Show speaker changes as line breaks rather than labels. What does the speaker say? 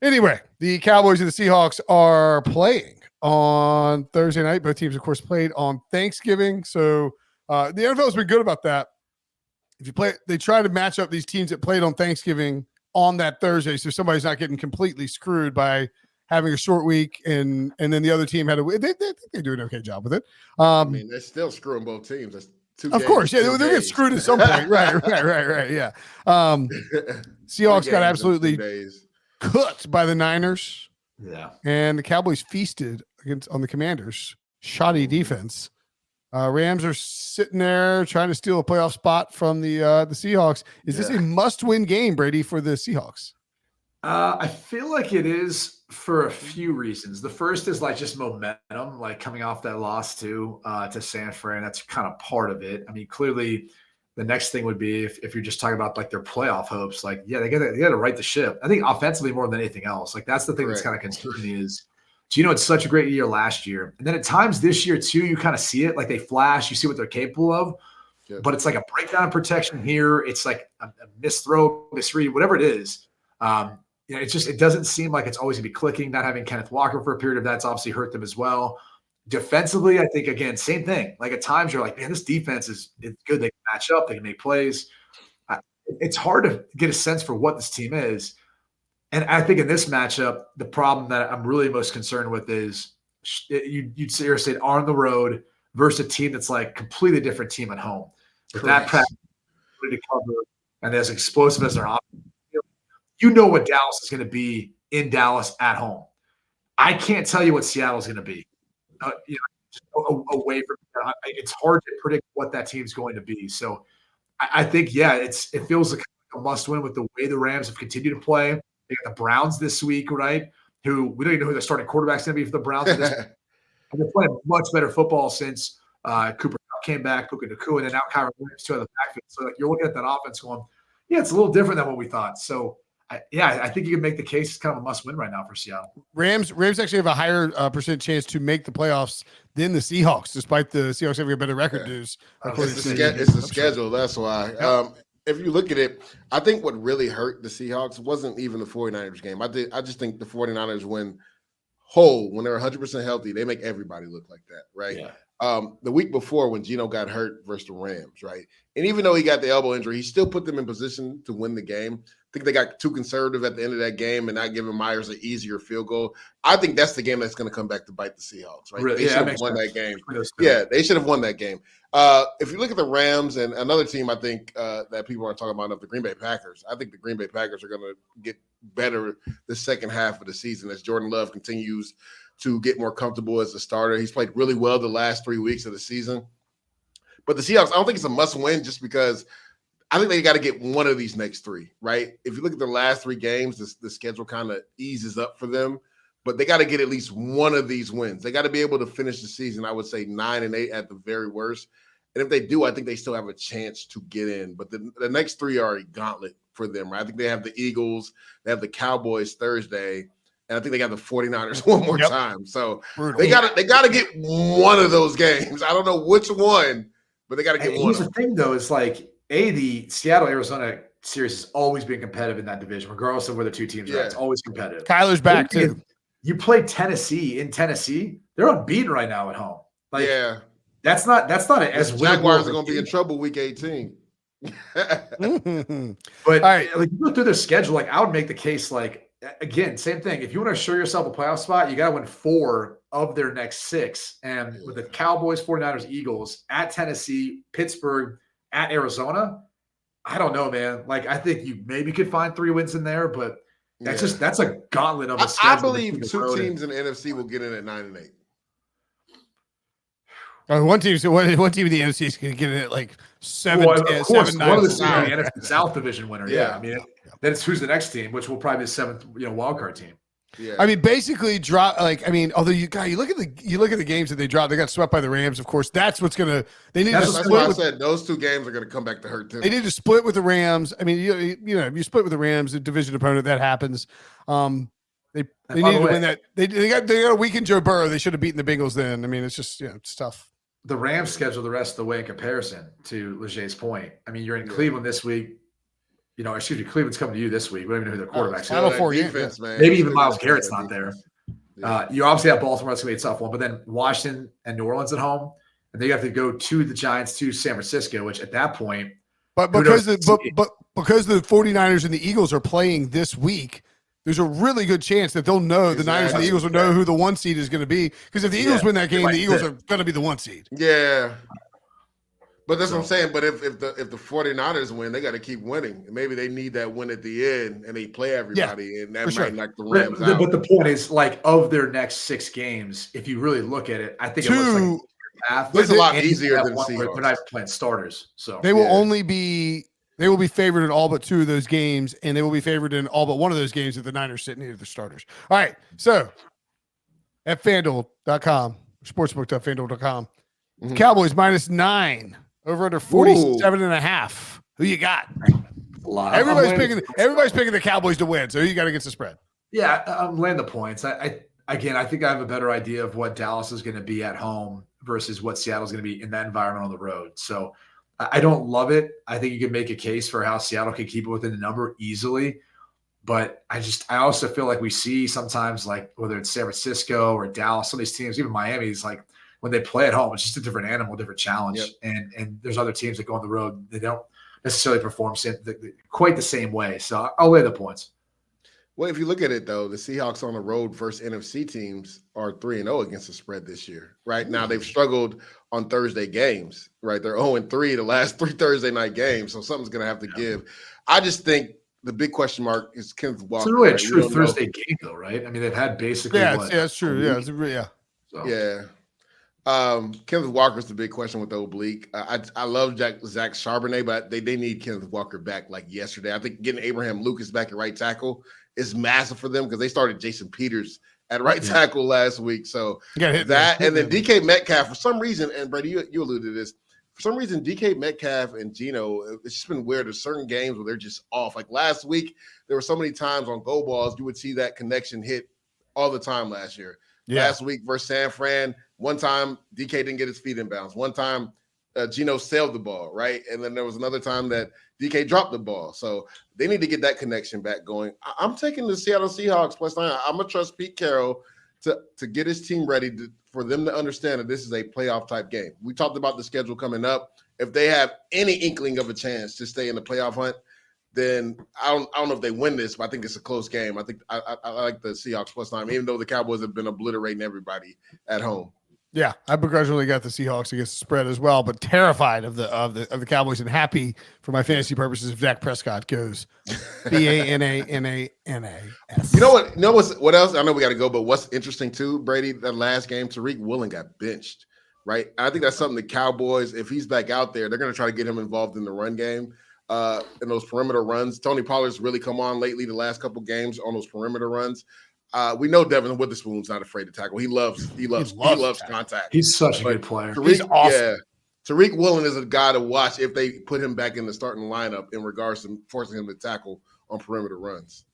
Anyway, the Cowboys and the Seahawks are playing on Thursday night. Both teams, of course, played on Thanksgiving. So the NFL has been good about that. If you play, they try to match up these teams that played on Thanksgiving on that Thursday, so somebody's not getting completely screwed by having a short week, and then the other team had a. They do an okay job with it.
I mean, they're still screwing both teams. That's two.
Of course, yeah, they'll get screwed at some point. Right. Yeah. Seahawks got absolutely cooked by the Niners.
Yeah,
and the Cowboys feasted on the Commanders' shoddy defense. Rams are sitting there trying to steal a playoff spot from the Seahawks. Is this a must-win game, Brady, for the Seahawks?
I feel like it is for a few reasons. The first is like just momentum, like coming off that loss to San Fran. That's kind of part of it. I mean, clearly, the next thing would be if you're just talking about like their playoff hopes. Like, yeah, they got to right the ship. I think offensively more than anything else. Like that's the thing that's kind of concerning me is. Gino had such a great year last year. And then at times this year, too, you kind of see it. Like they flash. You see what they're capable of. Yeah. But it's like a breakdown in protection here. It's like a misthrow, misread, whatever it is. It doesn't seem like it's always going to be clicking. Not having Kenneth Walker for a period of that's obviously hurt them as well. Defensively, I think, again, same thing. Like at times you're like, man, this defense is good. They can match up. They can make plays. It's hard to get a sense for what this team is. And I think in this matchup, the problem that I'm really most concerned with is you'd say on the road versus a team that's like completely different team at home. With that practice to cover and as explosive as their offense, you know what Dallas is going to be in Dallas at home. I can't tell you what Seattle's going to be. Away from it's hard to predict what that team's going to be. So I think it feels like a must-win with the way the Rams have continued to play. They got the Browns this week, right? Who we don't even know who their starting quarterback's going to be for the Browns. They're playing much better football since Cooper came back, Puka Nacua, and then now Kyron Williams too out of the backfield. So like, you're looking at that offense going, it's a little different than what we thought. So I think you can make the case it's kind of a must-win right now for Seattle.
Rams actually have a higher percent chance to make the playoffs than the Seahawks, despite the Seahawks having a better record. It's
the schedule. That's why. Yep. If you look at it, I think what really hurt the Seahawks wasn't even the 49ers game. I just think the 49ers when they're 100% healthy, they make everybody look like that, right? Yeah. The week before when Gino got hurt versus the Rams, right? And even though he got the elbow injury, he still put them in position to win the game. I think they got too conservative at the end of that game and not giving Myers an easier field goal. I think that's the game that's going to come back to bite the Seahawks, right? Really? They should have won that game. Yeah, they should have won that game. If you look at the Rams and another team, I think that people aren't talking about enough, the Green Bay Packers. I think the Green Bay Packers are going to get better the second half of the season as Jordan Love continues to get more comfortable as a starter. He's played really well the last 3 weeks of the season. But the Seahawks, I don't think it's a must-win just because I think they got to get one of these next three, right? If you look at the last 3 games, the schedule kind of eases up for them. But they got to get at least one of these wins. They got to be able to finish the season, I would say 9-8 at the very worst. And if they do, I think they still have a chance to get in. But the next 3 are a gauntlet for them, right? I think they have the Eagles, they have the Cowboys Thursday, and I think they got the 49ers one more time. So they got to get one of those games. I don't know which one, but they got to get one.
Here's the thing, though, is like, the Seattle-Arizona series has always been competitive in that division, regardless of where the two teams are. It's always competitive.
Kyler's back, too.
You play Tennessee in Tennessee. They're unbeaten right now at home. That's not as
Jaguars are going to be in trouble week 18.
But like, you look through their schedule, like I would make the case, like, again, same thing. If you want to assure yourself a playoff spot, you got to win 4 of their next 6. And with the Cowboys, 49ers, Eagles, at Tennessee, Pittsburgh, at Arizona, I don't know, man. Like, I think you maybe could find 3 wins in there, but that's a gauntlet of a schedule.
I believe 2 teams in the NFC will get in at 9-8.
One team in the NFC is going to get in at like 7.
Well, of course, 7, 9, one of the NFC South division winner. Yeah. I mean, then it's who's the next team, which will probably be the 7th, wild card team.
Yeah. I mean, basically, although you look at the games that they dropped, they got swept by the Rams. Of course, that's what's going to. They need to split.
That's why I said those 2 games are going to come back to hurt them.
They need to split with the Rams. I mean, if you split with the Rams, a division opponent, that happens. They need to win that. They got a week in Joe Burrow. They should have beaten the Bengals then. I mean, it's just it's tough.
The Rams schedule the rest of the way in comparison to Legay's point. I mean, you're in Cleveland this week. Cleveland's coming to you this week. We don't even know who their quarterback's
Still
Final
that
Four
defense, man.
Maybe even
Still
Myles
that
Garrett's not
defense.
there.
Yeah.
You obviously have Baltimore. That's going to be a tough one. But then Washington and New Orleans at home. And then you have to go to the Giants, to San Francisco, which at that point,
But because the 49ers and the Eagles are playing this week, there's a really good chance that they'll know the Niners and the Eagles will know who the 1 seed is going to be. Because if the Eagles win that game, the Eagles are going to be the 1 seed.
Yeah. But that's what I'm saying. But if the 49ers win, they got to keep winning. Maybe they need that win at the end, and they play everybody, and that might knock the Rams out.
But the point is, like, of their next 6 games, if you really look at it, I think it looks like a path.
It's a lot easier than
Seahawks. They're not playing starters, so
they will only be. They will be favored in all but 2 of those games, and they will be favored in all but 1 of those games if the Niners sit near the starters. All right, so at FanDuel.com, sportsbook.fanduel.com, Cowboys -9, over under 47.5. Who you got? Everybody's picking the Cowboys to win. So who you got against the spread?
Yeah, I'm laying the points. I think I have a better idea of what Dallas is going to be at home versus what Seattle's going to be in that environment on the road. So I don't love it. I think you can make a case for how Seattle can keep it within the number easily. But I also feel like we see sometimes, like whether it's San Francisco or Dallas, some of these teams, even Miami's, like when they play at home, it's just a different animal, different challenge. Yep. And there's other teams that go on the road, they don't necessarily perform quite the same way. So I'll lay the points.
Well, if you look at it, though, the Seahawks on the road versus NFC teams are 3-0 against the spread this year. Right now, they've struggled on Thursday games. Right, they're 0-3 the last 3 Thursday night games, so something's going to have to give. I just think the big question mark is Kenneth Walker.
It's really a true Thursday game, though, right? I mean, they've had basically
that's true.
Kenneth Walker's the big question with the oblique. I love Zach Charbonnet, but they need Kenneth Walker back like yesterday. I think getting Abraham Lucas back at right tackle is massive for them because they started Jason Peters at right tackle last week. So and then DK Metcalf, for some reason, and Brady, you alluded to this, for some reason, DK Metcalf and Geno, it's just been weird. There's certain games where they're just off. Like last week, there were so many times on go balls, you would see that connection hit all the time last year. Yeah. Last week versus San Fran, one time DK didn't get his feet in bounds. One time Geno sailed the ball, right? And then there was another time that DK dropped the ball. So they need to get that connection back going. I'm taking the Seattle Seahawks +9. I'm going to trust Pete Carroll to get his team ready for them to understand that this is a playoff type game. We talked about the schedule coming up. If they have any inkling of a chance to stay in the playoff hunt, then I don't know if they win this, but I think it's a close game. I think I like the Seahawks +9, even though the Cowboys have been obliterating everybody at home.
Yeah, I begrudgingly got the Seahawks against the spread as well, but terrified of the Cowboys and happy for my fantasy purposes if Dak Prescott goes BANANANAS.
You know what else? I know we got to go, but what's interesting too, Brady, that last game, Tariq Woolen got benched, right? I think that's something the Cowboys, if he's back out there, they're going to try to get him involved in the run game. In those perimeter runs. Tony Pollard's really come on lately the last couple games on those perimeter runs. We know Devin Witherspoon's not afraid to tackle. He loves contact.
He's such a good player.
He's awesome.
Yeah. Tariq Woolen is a guy to watch if they put him back in the starting lineup in regards to forcing him to tackle on perimeter runs.